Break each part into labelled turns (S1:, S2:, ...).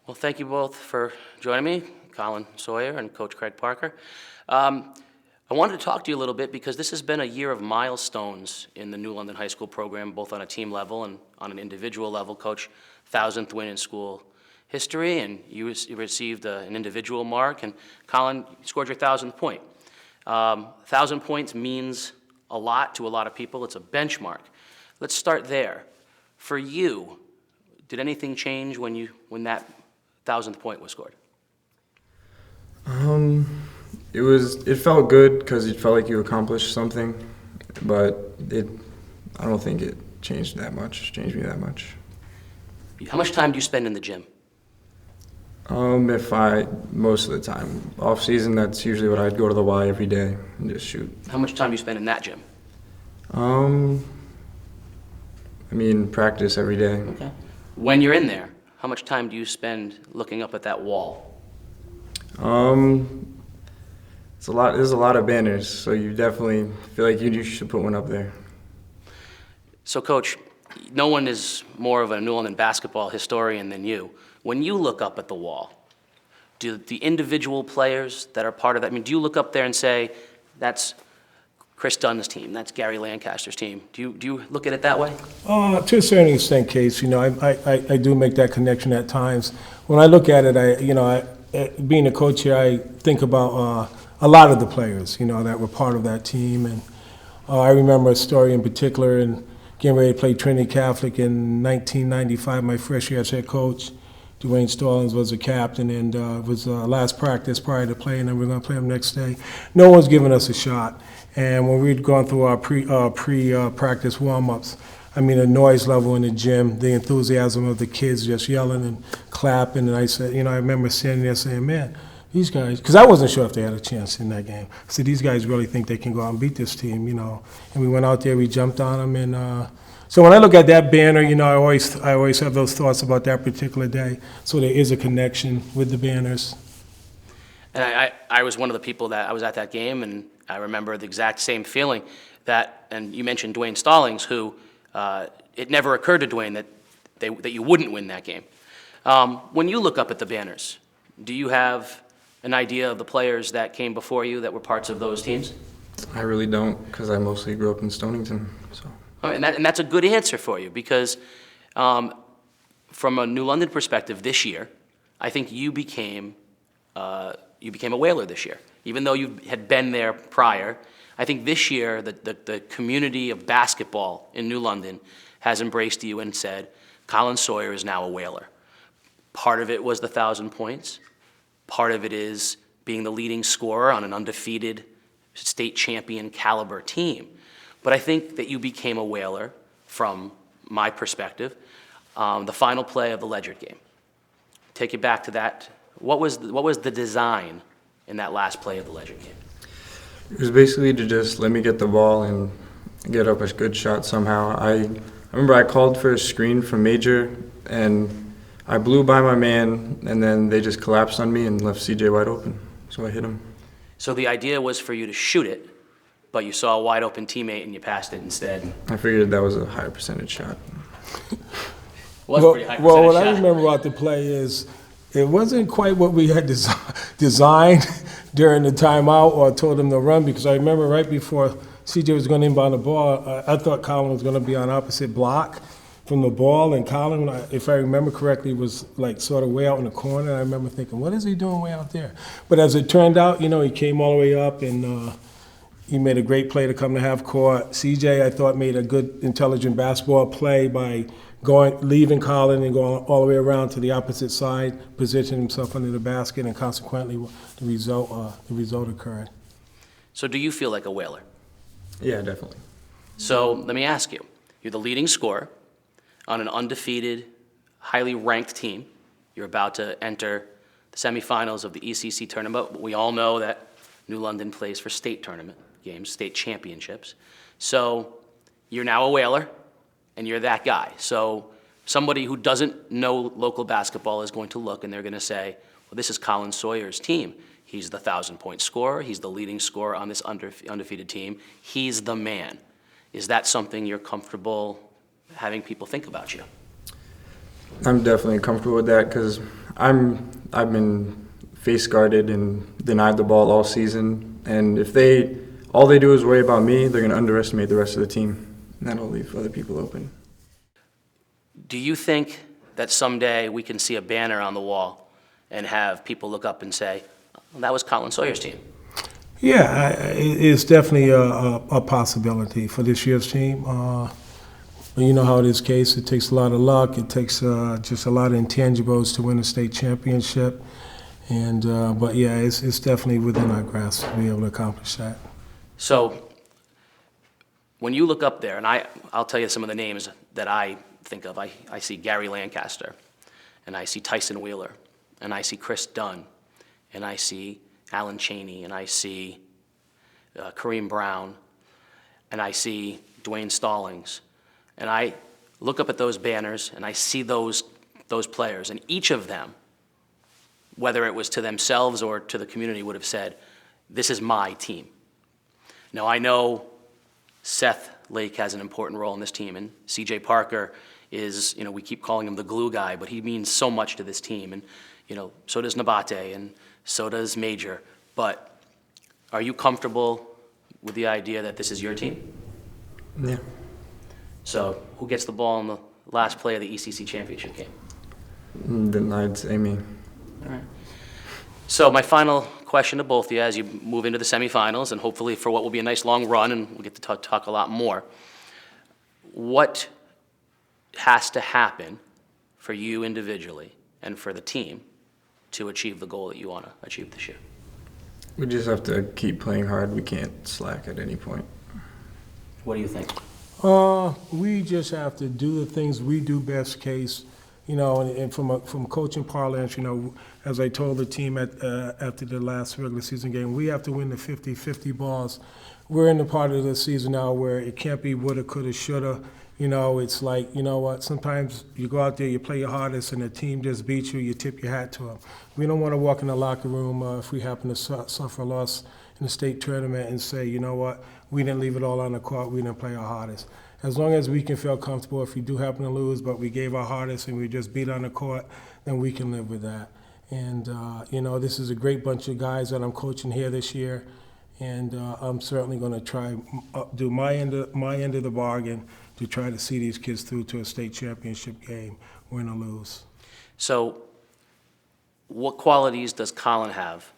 S1: Well, thank you both for joining me, Colin Sawyer and Coach Craig Parker. I wanted to talk to you a little bit because this has been a year of milestones in the New London High School program, both on a team level and on an individual level. Coach, 1,000th win in school history, and you received an individual mark, and Colin, you scored your 1,000th point. 1,000 points means a lot to a lot of people. It's a benchmark. Let's start there. For you, did anything change when that 1,000th point was scored?
S2: It felt good because it felt like you accomplished something, but I don't think it changed me that much.
S1: How much time do you spend in the gym?
S2: Most of the time. Off season, that's usually what I'd go to the Y every day and just shoot.
S1: How much time do you spend in that gym?
S2: Practice every day.
S1: Okay. When you're in there, how much time do you spend looking up at that wall?
S2: There's a lot of banners, so you definitely feel like you should put one up there.
S1: So, Coach, no one is more of a New London basketball historian than you. When you look up at the wall, do the individual players that are part of that, do you look up there and say, that's Chris Dunn's team, that's Gary Lancaster's team? Do you look at it that way?
S3: To a certain extent, Case, I do make that connection at times. When I look at it, being a coach here, I think about a lot of the players, that were part of that team. And I remember a story in particular in getting ready to play Trinity Catholic in 1995, my first year as head coach. Dwayne Stallings was the captain, and it was last practice prior to playing, and we were going to play him next day. No one's giving us a shot. And when we'd gone through our pre-practice warm-ups, the noise level in the gym, the enthusiasm of the kids just yelling and clapping, and I said, I remember standing there saying, man, these guys, because I wasn't sure if they had a chance in that game. I said, these guys really think they can go out and beat this team, And we went out there, we jumped on them, and so when I look at that banner, I always have those thoughts about that particular day. So there is a connection with the banners.
S1: And I was one of the people that I was at that game, and I remember the exact same feeling and you mentioned Dwayne Stallings, who it never occurred to Dwayne that you wouldn't win that game. When you look up at the banners, do you have an idea of the players that came before you that were parts of those teams?
S2: I really don't, because I mostly grew up in Stonington. So.
S1: And that's a good answer for you, because from a New London perspective this year, I think you became a Whaler this year. Even though you had been there prior, I think this year the community of basketball in New London has embraced you and said, Colin Sawyer is now a Whaler. Part of it was the 1,000 points. Part of it is being the leading scorer on an undefeated state champion caliber team. But I think that you became a Whaler from my perspective, the final play of the Ledger game. Take you back to that. What was the design in that last play of the Ledger game?
S2: It was basically to just let me get the ball and get up a good shot somehow. I remember I called for a screen from Major, and I blew by my man, and then they just collapsed on me and left CJ wide open. So I hit him.
S1: So the idea was for you to shoot it, but you saw a wide open teammate and you passed it instead.
S2: I figured that was a higher percentage shot.
S1: Pretty high percentage
S3: what
S1: shot.
S3: I remember about the play is it wasn't quite what we had designed during the timeout or told him to run, because I remember right before CJ was going to inbound the ball, I thought Colin was going to be on opposite block from the ball, and Colin, if I remember correctly, was like sort of way out in the corner. I remember thinking, what is he doing way out there? But as it turned out, he came all the way up, and he made a great play to come to half court. CJ, I thought, made a good, intelligent basketball play by leaving Colin and going all the way around to the opposite side, positioning himself under the basket, and consequently, the result occurred.
S1: So do you feel like a Whaler?
S2: Yeah, definitely.
S1: So let me ask you, you're the leading scorer on an undefeated, highly ranked team. You're about to enter the semifinals of the ECC tournament. We all know that New London plays for state tournament games, state championships. So you're now a Whaler, and you're that guy. So somebody who doesn't know local basketball is going to look, and they're going to say, well, this is Colin Sawyer's team. He's the 1,000-point scorer. He's the leading scorer on this undefeated team. He's the man. Is that something you're comfortable having people think about you?
S2: I'm definitely comfortable with that, because I've been face guarded and denied the ball all season, and if all they do is worry about me, they're going to underestimate the rest of the team, and that'll leave other people open.
S1: Do you think that someday we can see a banner on the wall and have people look up and say, "Oh, that was Colin Sawyer's team"?
S3: Yeah, it's definitely a possibility for this year's team. You know how it is, Case. It takes a lot of luck. It takes just a lot of intangibles to win a state championship. But yeah, it's definitely within our grasp to be able to accomplish that.
S1: So when you look up there, and I'll tell you some of the names that I think of. I see Gary Lancaster, and I see Tyson Wheeler, and I see Chris Dunn, and I see Alan Cheney, and I see Kareem Brown, and I see Dwayne Stallings. And I look up at those banners, and I see those players, and each of them, whether it was to themselves or to the community, would have said, "This is my team." Now, I know Seth Lake has an important role in this team, and C.J. Parker is, we keep calling him the glue guy, but he means so much to this team, and, so does Nabate, and so does Major. But are you comfortable with the idea that this is your team?
S2: Yeah.
S1: So who gets the ball in the last play of the ECC championship game?
S2: Then I'd say me.
S1: All right. So my final question to both of you as you move into the semifinals, and hopefully for what will be a nice long run, and we'll get to talk a lot more. What has to happen for you individually and for the team to achieve the goal that you want to achieve this year?
S2: We just have to keep playing hard. We can't slack at any point.
S1: What do you think?
S3: We just have to do the things we do best, Case. And from coaching parlance, as I told the team after the last regular season game, we have to win the 50-50 balls. We're in the part of the season now where it can't be woulda, coulda, shoulda. It's like, sometimes you go out there, you play your hardest, and the team just beats you, you tip your hat to them. We don't want to walk in the locker room if we happen to suffer a loss in the state tournament and say, we didn't leave it all on the court, we didn't play our hardest. As long as we can feel comfortable if we do happen to lose, but we gave our hardest and we just beat on the court, then we can live with that. And, this is a great bunch of guys that I'm coaching here this year, and I'm certainly going to try do my end of the bargain to try to see these kids through to a state championship game, win or lose.
S1: So what qualities does Colin have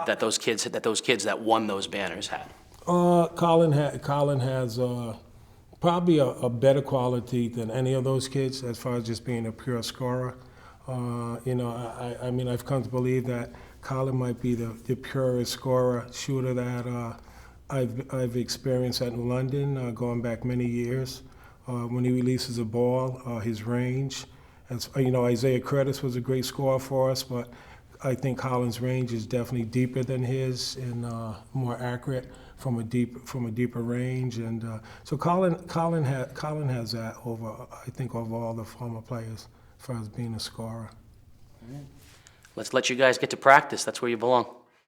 S1: that those kids that won those banners had?
S3: Colin has probably a better quality than any of those kids as far as just being a pure scorer. I've come to believe that Colin might be the purest scorer, shooter that I've experienced in London, going back many years. When he releases a ball, his range, Isaiah Curtis was a great scorer for us, but I think Colin's range is definitely deeper than his and more accurate from a deeper range, and so Colin has that over all the former players as far as being a scorer.
S1: Let's let you guys get to practice. That's where you belong.